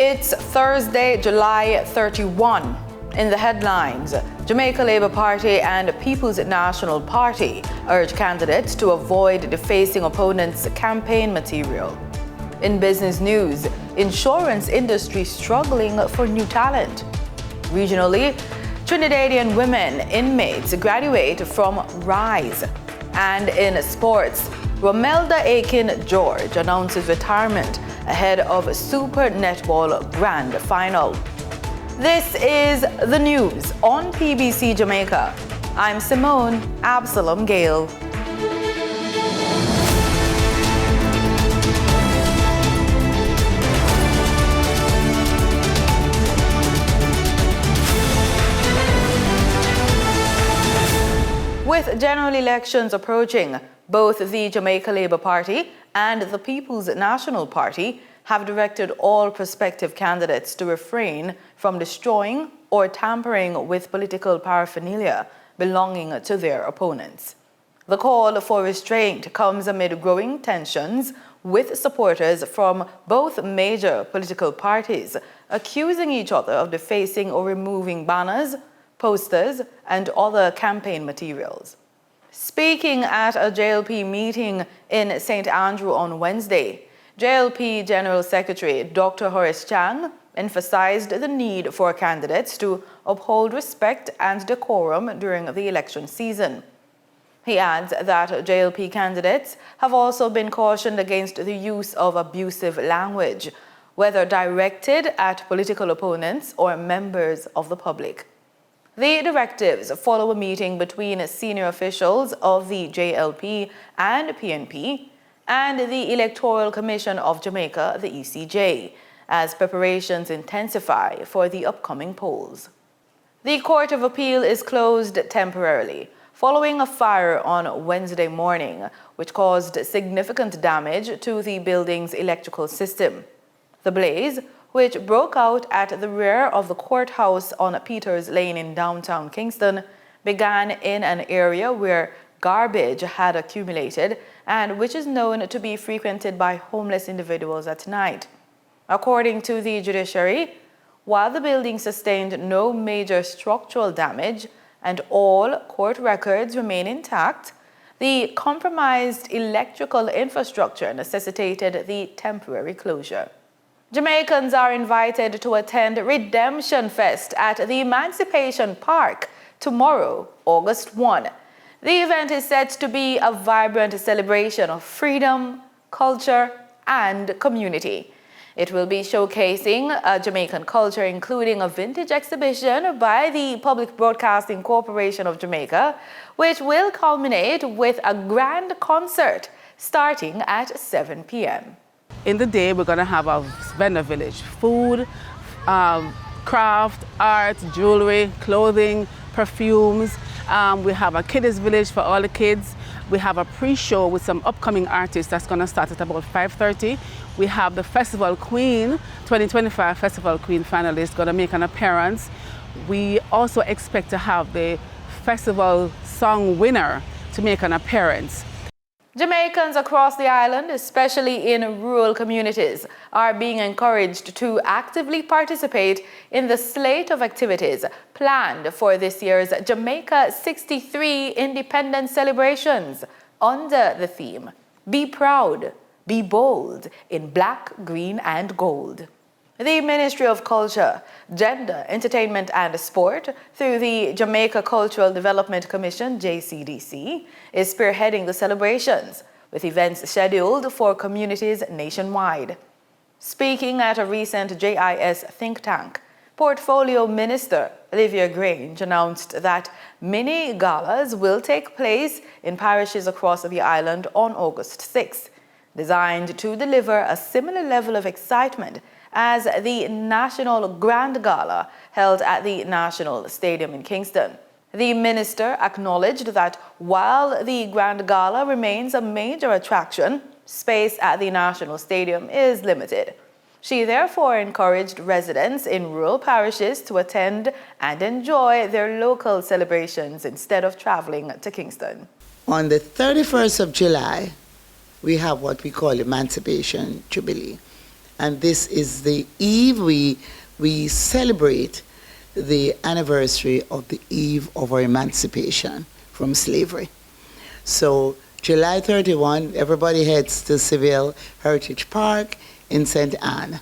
It's Thursday, July 31. In the headlines, Jamaica Labour Party and People's National Party urge candidates to avoid defacing opponents' campaign material. In business news, insurance industry struggling for new talent. Regionally, Trinidadian women inmates graduate from RISE. And in sports, Romelda Aiken-George announces retirement ahead of Super Netball Grand Final. This is the news on PBC Jamaica. I'm Simone Absalom Gale. With general elections approaching, both the Jamaica Labour Party and the People's National Party have directed all prospective candidates to refrain from destroying or tampering with political paraphernalia belonging to their opponents. The call for restraint comes amid growing tensions with supporters from both major political parties accusing each other of defacing or removing banners, posters, and other campaign materials. Speaking at a JLP meeting in St. Andrew on Wednesday, JLP General Secretary Dr. Horace Chang emphasized the need for candidates to uphold respect and decorum during the election season. He adds that JLP candidates have also been cautioned against the use of abusive language, whether directed at political opponents or members of the public. The directives follow a meeting between senior officials of the JLP and PNP and the Electoral Commission of Jamaica, the ECJ, as preparations intensify for the upcoming polls. The Court of Appeal is closed temporarily following a fire on Wednesday morning, which caused significant damage to the building's electrical system. The blaze, which broke out at the rear of the courthouse on Peters Lane in downtown Kingston, began in an area where garbage had accumulated and which is known to be frequented by homeless individuals at night. According to the judiciary, while the building sustained no major structural damage and all court records remain intact, the compromised electrical infrastructure necessitated the temporary closure. Jamaicans are invited to attend Redemption Fest at the Emancipation Park tomorrow, August 1. The event is set to be a vibrant celebration of freedom, culture, and community. It will be showcasing Jamaican culture, including a vintage exhibition by the Public Broadcasting Corporation of Jamaica, which will culminate with a grand concert starting at 7 p.m. In the day, we're going to have a vendor village, food, craft, art, jewelry, clothing, perfumes. We have a kiddies village for all the kids. We have a pre-show with some upcoming artists that's going to start at about 5:30. We have the Festival Queen, 2025 Festival Queen finalist going to make an appearance. We also expect to have the festival song winner to make an appearance. Jamaicans across the island, especially in rural communities, are being encouraged to actively participate in the slate of activities planned for this year's Jamaica 63 Independence celebrations under the theme, Be Proud, Be Bold in Black, Green and Gold. The Ministry of Culture, Gender, Entertainment and Sport, through the Jamaica Cultural Development Commission, JCDC, is spearheading the celebrations, with events scheduled for communities nationwide. Speaking at a recent JIS think tank, Portfolio Minister Olivia Grange announced that mini galas will take place in parishes across the island on August 6th, designed to deliver a similar level of excitement as the National Grand Gala held at the National Stadium in Kingston. The minister acknowledged that while the Grand Gala remains a major attraction, space at the National Stadium is limited. She therefore encouraged residents in rural parishes to attend and enjoy their local celebrations instead of traveling to Kingston. On the 31st of July, we have what we call Emancipation Jubilee. And this is the eve we celebrate the anniversary of the eve of our emancipation from slavery. So July 31, everybody heads to Seville Heritage Park in St. Anne,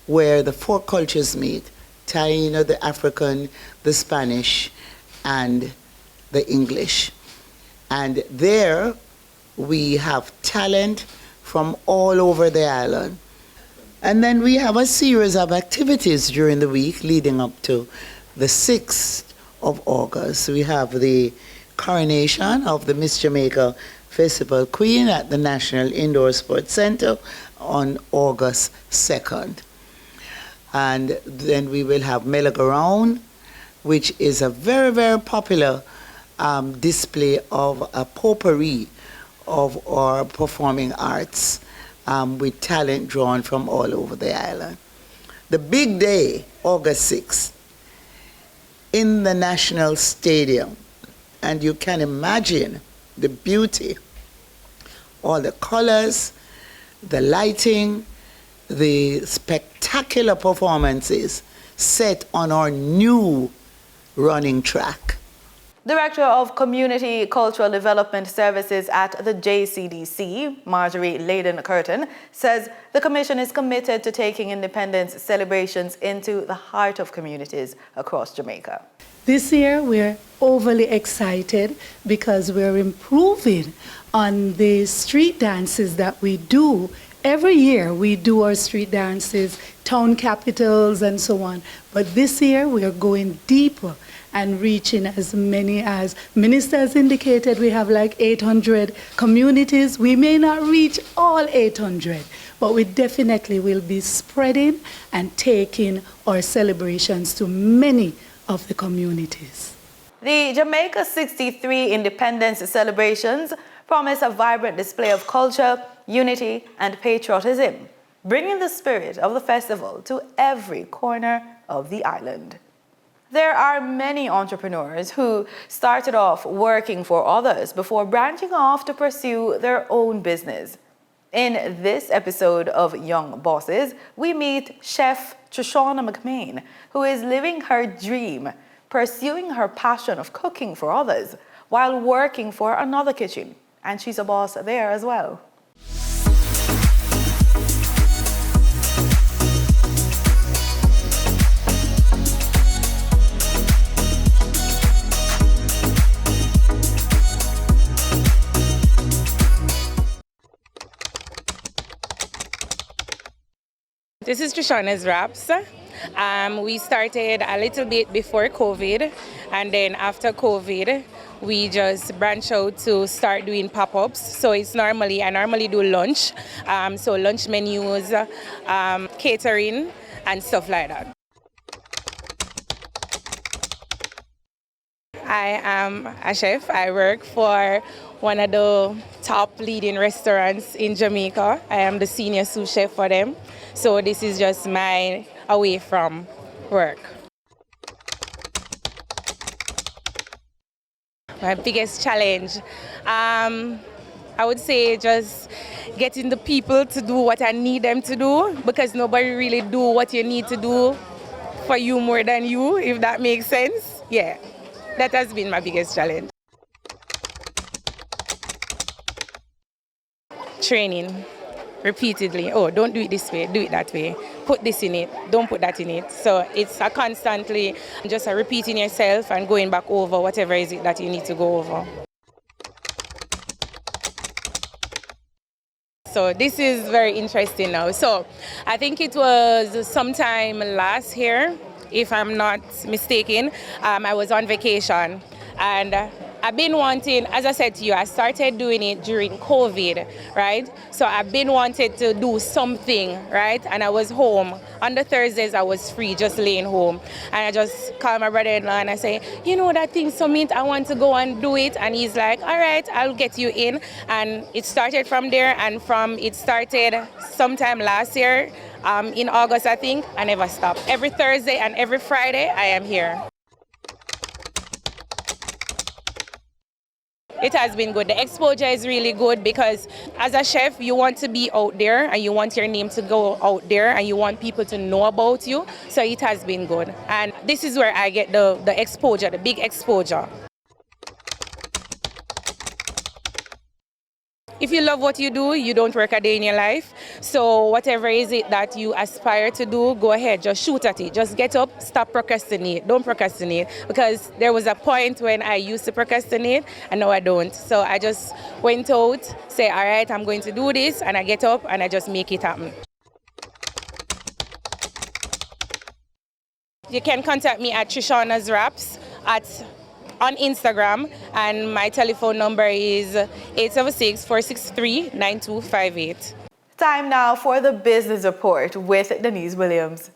where the four cultures meet: Taino, the African, the Spanish, and the English. And there we have talent from all over the island. And then we have a series of activities during the week leading up to the 6th of August. We have the coronation of the Miss Jamaica Festival Queen at the National Indoor Sports Center on August 2nd. And then we will have Melagaround, which is a very, very popular display of a potpourri of our performing arts with talent drawn from all over the island. The big day, August 6th, in the National Stadium, and you can imagine the beauty, all the colors, the lighting, the spectacular performances set on our new running track. Director of Community Cultural Development Services at the JCDC, Marjorie Layden-Curtin, says the Commission is committed to taking independence celebrations into the heart of communities across Jamaica. This year we're overly excited because we're improving on the street dances that we do. Every year we do our street dances, town capitals and so on. But this year we are going deeper and reaching as many as ministers indicated. We have like 800 communities. We may not reach all 800, but we definitely will be spreading and taking our celebrations to many of the communities. The Jamaica 63 Independence celebrations promise a vibrant display of culture, unity, and patriotism, bringing the spirit of the festival to every corner of the island. There are many entrepreneurs who started off working for others before branching off to pursue their own business. In this episode of Young Bosses, we meet Chef Trishana McMain, who is living her dream, pursuing her passion of cooking for others while working for another kitchen. And she's a boss there as well. This is Trishana's Wraps. We started a little bit before COVID, and then after COVID, we just branch out to start doing pop-ups. So I normally do lunch, so lunch menus, catering, and stuff like that. I am a chef. I work for one of the top leading restaurants in Jamaica. I am the senior sous chef for them. So this is just my away from work. My biggest challenge, I would say just getting the people to do what I need them to do, because nobody really do what you need to do for you more than you, if that makes sense. Yeah, that has been my biggest challenge. Training repeatedly. Oh, don't do it this way, do it that way. Put this in it, don't put that in it. So it's a constantly just repeating yourself and going back over whatever is it that you need to go over. So this is very interesting now. So I think it was sometime last year, if I'm not mistaken, I was on vacation, and I've been wanting, as I said to you, I started doing it during COVID, right? So I've been wanting to do something, right? And I was home. On the Thursdays, I was free, just laying home. And I just called my brother-in-law and I say, you know that thing, Summit, I want to go and do it. And he's like, all right, I'll get you in. And it started from there, and it started sometime last year, in August, I think. I never stopped. Every Thursday and every Friday, I am here. It has been good. The exposure is really good because as a chef, you want to be out there and you want your name to go out there and you want people to know about you. So it has been good. And this is where I get the exposure, the big exposure. If you love what you do, you don't work a day in your life. So whatever is it that you aspire to do, go ahead, just shoot at it. Just get up, stop procrastinate. Don't procrastinate, because there was a point when I used to procrastinate and now I don't. So I just went out, say, all right, I'm going to do this, and I get up and I just make it happen. You can contact me at Trishana's Wraps on Instagram, and my telephone number is 876-463-9258. Time now for the business report with Denise Williams.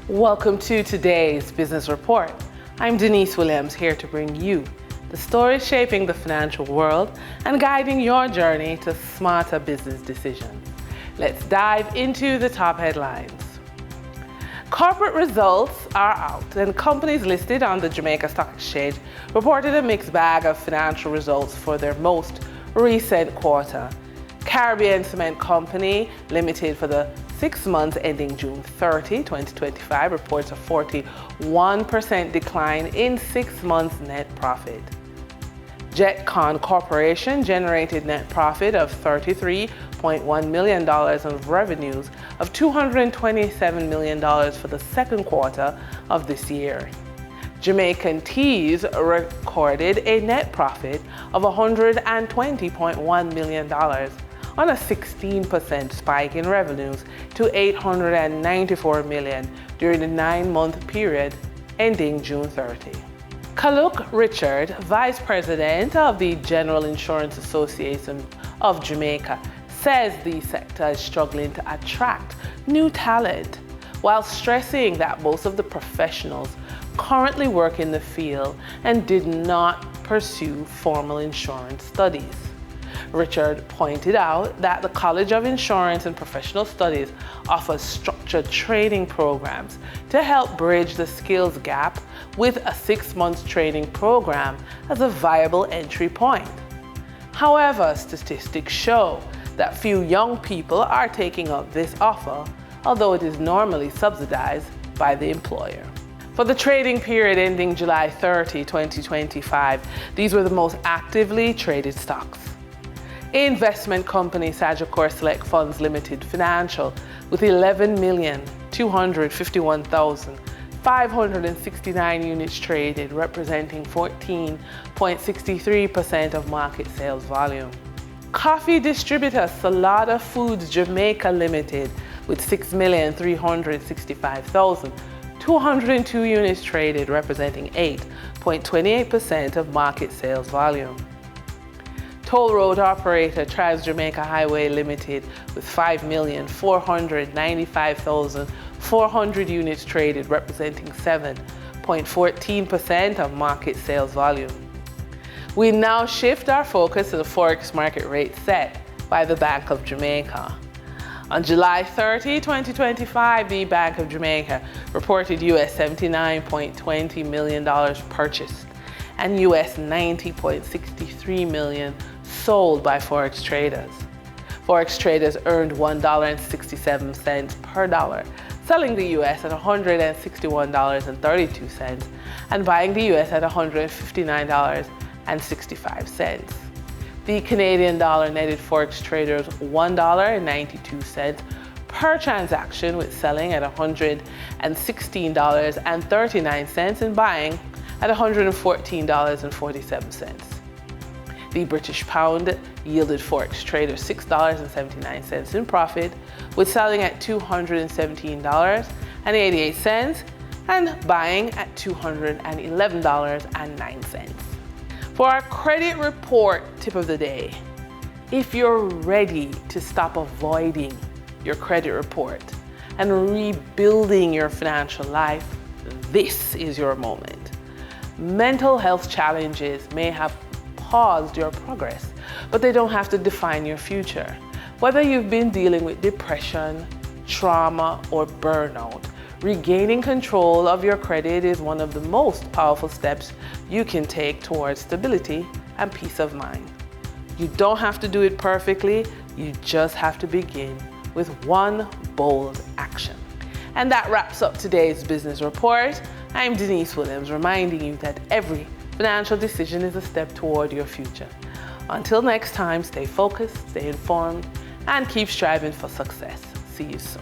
Welcome to today's business report. I'm Denise Williams, here to bring you the stories shaping the financial world and guiding your journey to smarter business decisions. Let's dive into the top headlines. Corporate results are out, and companies listed on the Jamaica Stock Exchange reported a mixed bag of financial results for their most recent quarter. Caribbean Cement Company Limited for the 6 months ending June 30, 2025 reports a 41% decline in 6 months net profit. JetCon Corporation generated net profit of $33.1 million and revenues of $227 million for the second quarter of this year. Jamaican Teas recorded a net profit of $120.1 million on a 16% spike in revenues to $894 million during the 9-month period ending June 30. Kaluk Richard, Vice President of the General Insurance Association of Jamaica, says the sector is struggling to attract new talent, while stressing that most of the professionals currently work in the field and did not pursue formal insurance studies. Richard pointed out that the College of Insurance and Professional Studies offers structured training programs to help bridge the skills gap, with a 6-month training program as a viable entry point. However, statistics show that few young people are taking up this offer, although it is normally subsidized by the employer. For the trading period ending July 30, 2025, these were the most actively traded stocks. Investment company Sagicor Select Funds Limited Financial with 11,251,569 units traded, representing 14.63% of market sales volume. Coffee distributor Salada Foods Jamaica Limited with 6,365,202 units traded, representing 8.28% of market sales volume. Toll road operator Trans Jamaica Highway Limited with 5,495,400 units traded, representing 7.14% of market sales volume. We now shift our focus to the forex market rate set by the Bank of Jamaica. On July 30, 2025, the Bank of Jamaica reported US $79.20 million purchased and US $90.63 million sold by forex traders. Forex traders earned $1.67 per dollar, selling the US at $161.32 and buying the US at $159.65. The Canadian dollar netted forex traders $1.92 per transaction, with selling at $116.39 and buying at $114.47. The British pound yielded forex traders $6.79 in profit, with selling at $217.88 and buying at $211.09. For our credit report tip of the day, if you're ready to stop avoiding your credit report and rebuilding your financial life, this is your moment. Mental health challenges may have paused your progress, but they don't have to define your future. Whether you've been dealing with depression, trauma, or burnout, regaining control of your credit is one of the most powerful steps you can take towards stability and peace of mind. You don't have to do it perfectly, you just have to begin with one bold action. And that wraps up today's business report. I'm Denise Williams, reminding you that every financial decision is a step toward your future. Until next time, stay focused, stay informed, and keep striving for success. See you soon.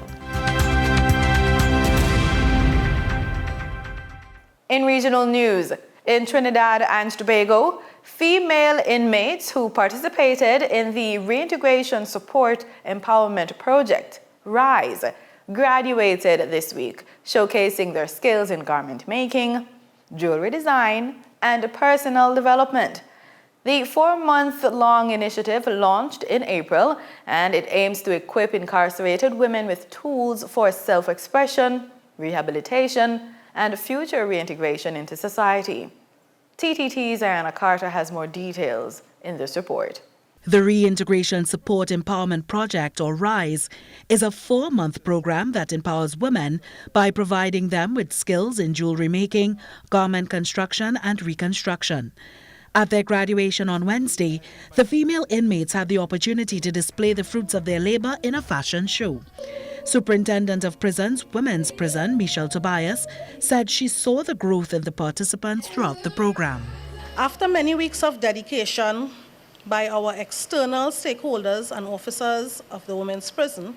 In regional news, in Trinidad and Tobago, female inmates who participated in the Reintegration Support Empowerment Project, RISE, graduated this week, showcasing their skills in garment making, jewelry design, and personal development. The 4-month-long initiative launched in April, and it aims to equip incarcerated women with tools for self-expression, rehabilitation, and future reintegration into society. TTT's Anna Carter has more details in this report. The Reintegration Support Empowerment Project, or RISE, is a 4-month program that empowers women by providing them with skills in jewelry making, garment construction, and reconstruction. At their graduation on Wednesday, the female inmates had the opportunity to display the fruits of their labor in a fashion show. Superintendent of Prisons, Women's Prison, Michelle Tobias, said she saw the growth in the participants throughout the program. After many weeks of dedication by our external stakeholders and officers of the Women's Prison,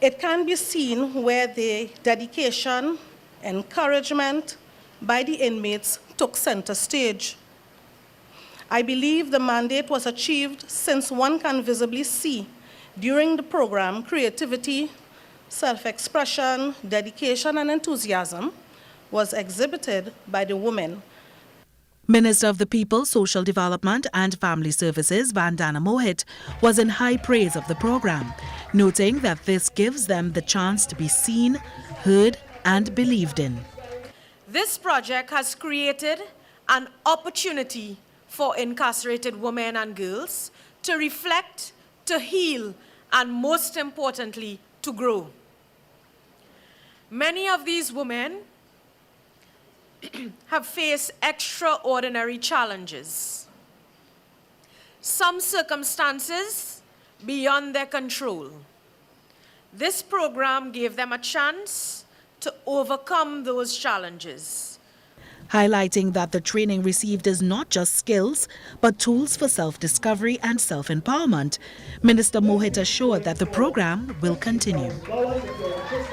it can be seen where the dedication, encouragement by the inmates took center stage. I believe the mandate was achieved since one can visibly see during the program creativity, self-expression, dedication, and enthusiasm was exhibited by the women. Minister of the People, Social Development and Family Services, Vandana Mohit, was in high praise of the program, noting that this gives them the chance to be seen, heard, and believed in. This project has created an opportunity for incarcerated women and girls to reflect, to heal, and most importantly, to grow. Many of these women have faced extraordinary challenges, some circumstances beyond their control. This program gave them a chance to overcome those challenges. Highlighting that the training received is not just skills, but tools for self-discovery and self-empowerment, Minister Mohit assured that the program will continue.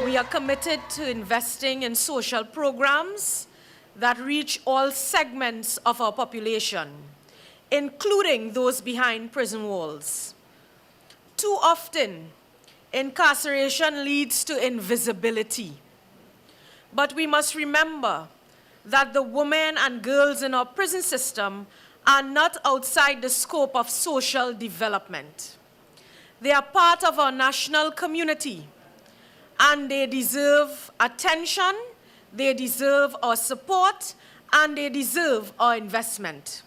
We are committed to investing in social programs that reach all segments of our population, including those behind prison walls. Too often, incarceration leads to invisibility. But we must remember that the women and girls in our prison system are not outside the scope of social development. They are part of our national community, and they deserve attention, they deserve our support, and they deserve our investment.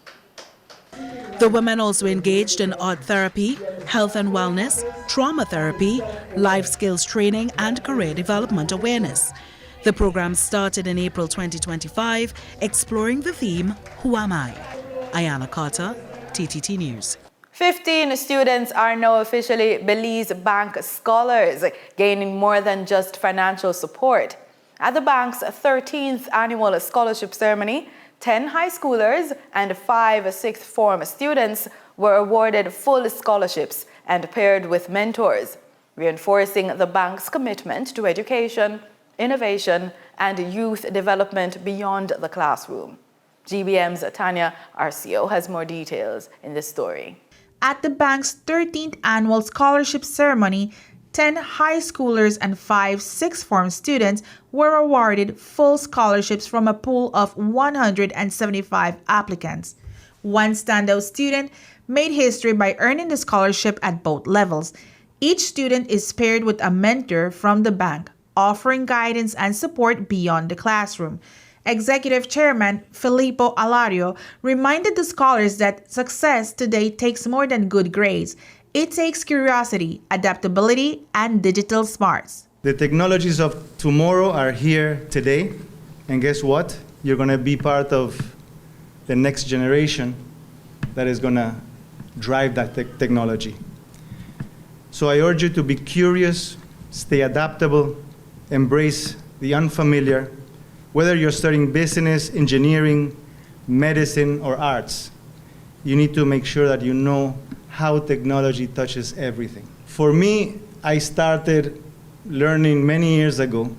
The women also engaged in art therapy, health and wellness, trauma therapy, life skills training, and career development awareness. The program started in April 2025, exploring the theme, Who Am I? Ayana Carter, TTT News. 15 students are now officially Belize Bank scholars, gaining more than just financial support. At the bank's 13th annual scholarship ceremony, 10 high schoolers and 5 sixth form students were awarded full scholarships and paired with mentors, reinforcing the bank's commitment to education, innovation, and youth development beyond the classroom. GBM's Tanya Arcio has more details in this story. At the bank's 13th annual scholarship ceremony, 10 high schoolers and 5 sixth form students were awarded full scholarships from a pool of 175 applicants. One standout student made history by earning the scholarship at both levels. Each student is paired with a mentor from the bank, offering guidance and support beyond the classroom. Executive Chairman Filippo Alario reminded the scholars that success today takes more than good grades. It takes curiosity, adaptability, and digital smarts. The technologies of tomorrow are here today, and guess what? You're going to be part of the next generation that is going to drive that technology. So I urge you to be curious, stay adaptable, embrace the unfamiliar. Whether you're studying business, engineering, medicine, or arts, you need to make sure that you know how technology touches everything. For me, I started learning many years ago,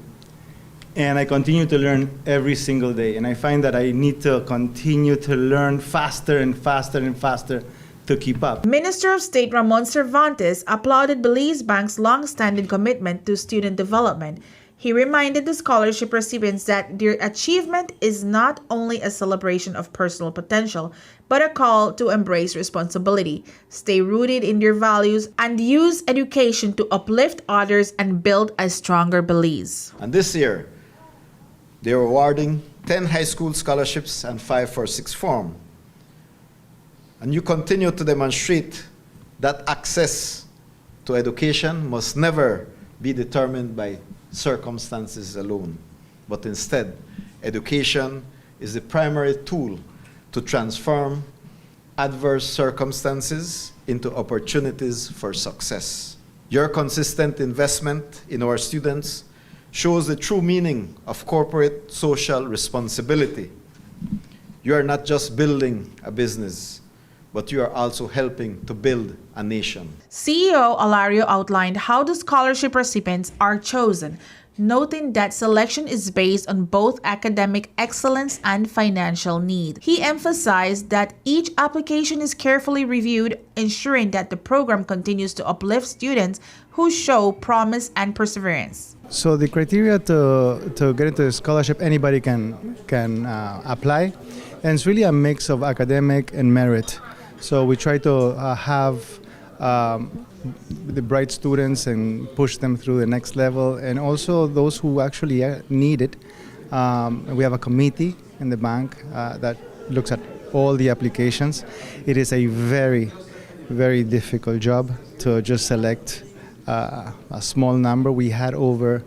and I continue to learn every single day. And I find that I need to continue to learn faster and faster and faster to keep up. Minister of State Ramon Cervantes applauded Belize Bank's long-standing commitment to student development. He reminded the scholarship recipients that their achievement is not only a celebration of personal potential, but a call to embrace responsibility, stay rooted in their values, and use education to uplift others and build a stronger Belize. And this year, they are awarding 10 high school scholarships and 5 for sixth form. And you continue to demonstrate that access to education must never be determined by circumstances alone, but instead, education is the primary tool to transform adverse circumstances into opportunities for success. Your consistent investment in our students shows the true meaning of corporate social responsibility. You are not just building a business, but you are also helping to build a nation. CEO Alario outlined how the scholarship recipients are chosen, noting that selection is based on both academic excellence and financial need. He emphasized that each application is carefully reviewed, ensuring that the program continues to uplift students who show promise and perseverance. So the criteria to get into the scholarship, anybody can apply, and it's really a mix of academic and merit. So we try to have the bright students and push them through the next level, and also those who actually need it. We have a committee in the bank that looks at all the applications. It is a very, very difficult job to just select a small number. We had over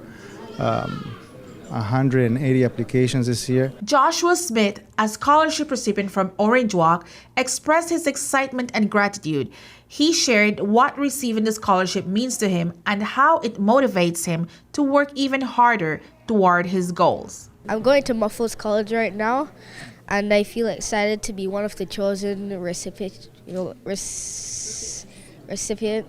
180 applications this year. Joshua Smith, a scholarship recipient from Orange Walk, expressed his excitement and gratitude. He shared what receiving the scholarship means to him and how it motivates him to work even harder toward his goals. I'm going to Muffles College right now, and I feel excited to be one of the chosen recipients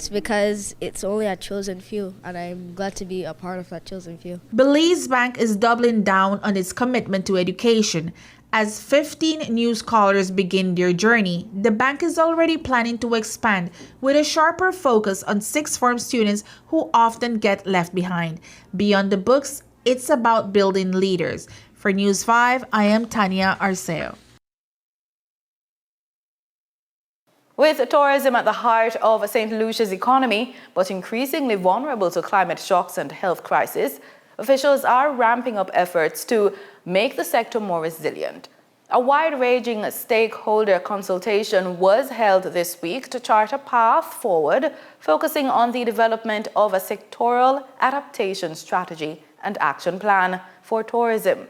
because it's only a chosen few, and I'm glad to be a part of that chosen few. Belize Bank is doubling down on its commitment to education. As 15 new scholars begin their journey, the bank is already planning to expand with a sharper focus on sixth form students who often get left behind. Beyond the books, it's about building leaders. For News 5, I am Tanya Arceo. With tourism at the heart of St. Lucia's economy, but increasingly vulnerable to climate shocks and health crisis, officials are ramping up efforts to make the sector more resilient. A wide-ranging stakeholder consultation was held this week to chart a path forward, focusing on the development of a sectoral adaptation strategy and action plan for tourism.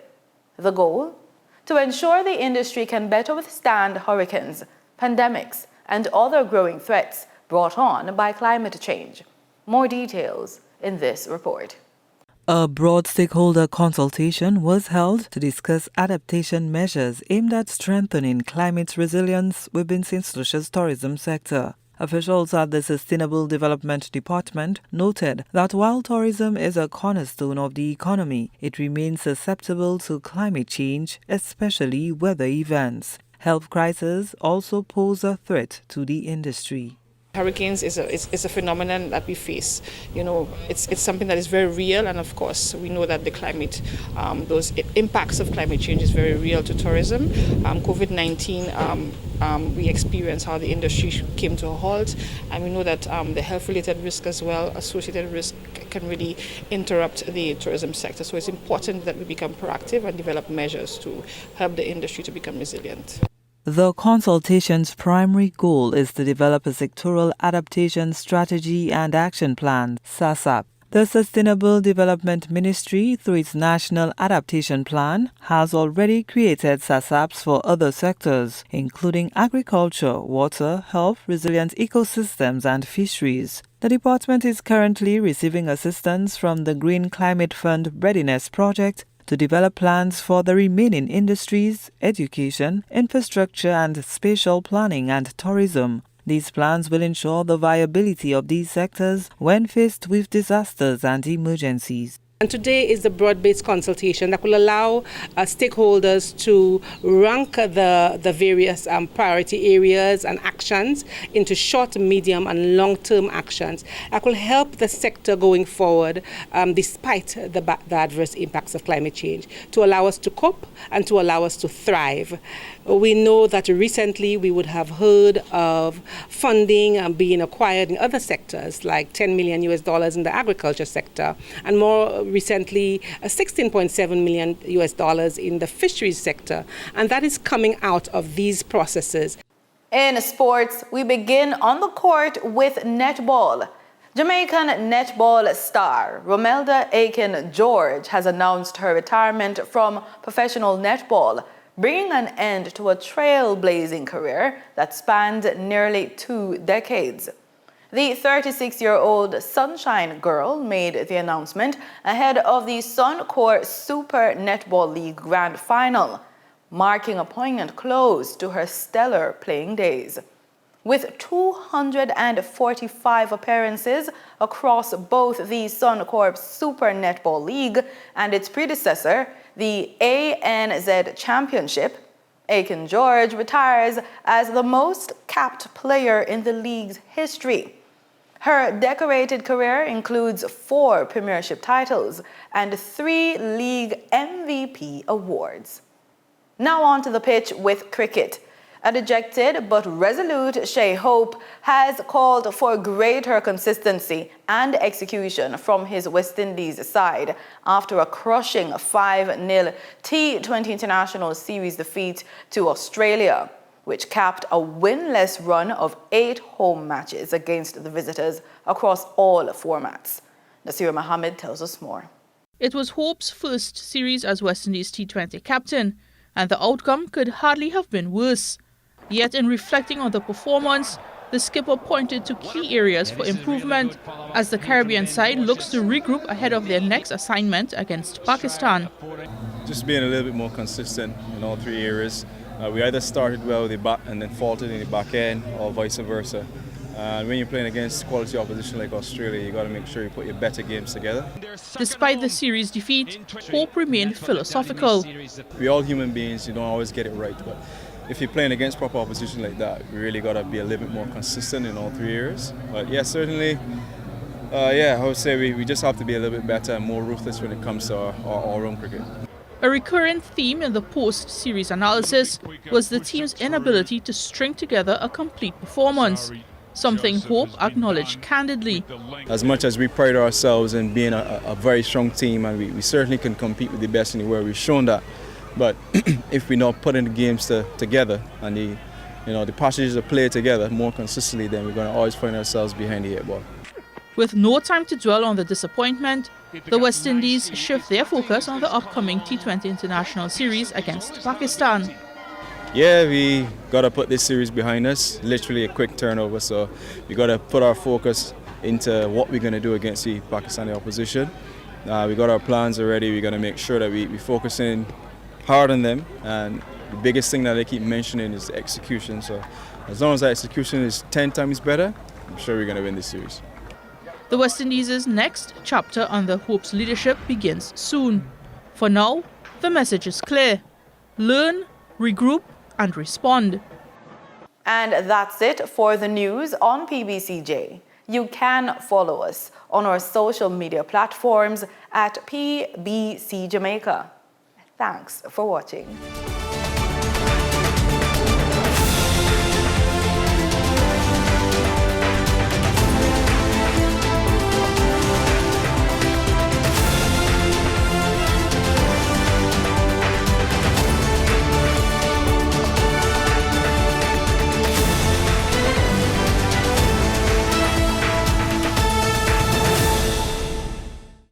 The goal? To ensure the industry can better withstand hurricanes, pandemics, and other growing threats brought on by climate change. More details in this report. A broad stakeholder consultation was held to discuss adaptation measures aimed at strengthening climate resilience within St. Lucia's tourism sector. Officials at the Sustainable Development Department noted that while tourism is a cornerstone of the economy, it remains susceptible to climate change, especially weather events. Health crises also pose a threat to the industry. Hurricanes is a phenomenon that we face. You know, it's something that is very real, and of course we know that the climate, those impacts of climate change is very real to tourism. COVID-19, we experienced how the industry came to a halt, and we know that the health-related risk as well, associated risk, can really interrupt the tourism sector. So it's important that we become proactive and develop measures to help the industry to become resilient. The consultation's primary goal is to develop a sectoral adaptation strategy and action plan, SASAP. The Sustainable Development Ministry, through its National Adaptation Plan, has already created SASAPs for other sectors, including agriculture, water, health, resilient ecosystems, and fisheries. The department is currently receiving assistance from the Green Climate Fund Readiness Project to develop plans for the remaining industries, education, infrastructure, and spatial planning and tourism. These plans will ensure the viability of these sectors when faced with disasters and emergencies. And today is the broad-based consultation that will allow stakeholders to rank the various priority areas and actions into short, medium, and long-term actions that will help the sector going forward despite the adverse impacts of climate change, to allow us to cope and to allow us to thrive. We know that recently we would have heard of funding being acquired in other sectors, like $10 million in the agriculture sector, and more recently $16.7 million in the fisheries sector, and that is coming out of these processes. In sports, we begin on the court with netball. Jamaican netball star Romelda Aiken-George has announced her retirement from professional netball, bringing an end to a trailblazing career that spanned nearly 2 decades. The 36-year-old Sunshine Girl made the announcement ahead of the Suncor Super Netball League Grand Final, marking a poignant close to her stellar playing days. With 245 appearances across both the Suncor Super Netball League and its predecessor, the ANZ Championship, Aiken-George retires as the most capped player in the league's history. Her decorated career includes 4 premiership titles and 3 league MVP awards. Now on to the pitch with cricket. A dejected but resolute Shea Hope has called for greater consistency and execution from his West Indies side after a crushing 5-0 T20 International Series defeat to Australia, which capped a winless run of 8 home matches against the visitors across all formats. Nasir Mohammed tells us more. It was Hope's first series as West Indies T20 captain, and the outcome could hardly have been worse. Yet in reflecting on the performance, the skipper pointed to key areas for improvement as the Caribbean side looks to regroup ahead of their next assignment against Pakistan. Just being a little bit more consistent in all 3 areas. We either started well with the bat and then faltered in the back end, or vice versa. And when you're playing against quality opposition like Australia, you got to make sure you put your better games together. Despite the series defeat, Hope remained philosophical. We're all human beings, you don't always get it right, but if you're playing against proper opposition like that, we really got to be a little bit more consistent in all 3 areas. But yeah, certainly, I would say we just have to be a little bit better and more ruthless when it comes to our all-round cricket. A recurrent theme in the post-series analysis was the team's inability to string together a complete performance, something Hope acknowledged candidly. As much as we pride ourselves in being a very strong team, and we certainly can compete with the best in the world, we've shown that. But if we're not putting the games together and the passages of play together more consistently, then we're going to always find ourselves behind the 8 ball. With no time to dwell on the disappointment, the West Indies shift their focus on the upcoming T20 International Series against Pakistan. Yeah, we got to put this series behind us, literally a quick turnover, so we got to put our focus into what we're going to do against the Pakistani opposition. We got our plans already. We're going to make sure that we focus in hard on them, and the biggest thing that they keep mentioning is execution. So as long as that execution is 10 times better, I'm sure we're going to win this series. The West Indies' next chapter under Hope's leadership begins soon. For now, the message is clear: learn, regroup, and respond. And that's it for the news on PBCJ. You can follow us on our social media platforms at PBCJamaica. Thanks for watching.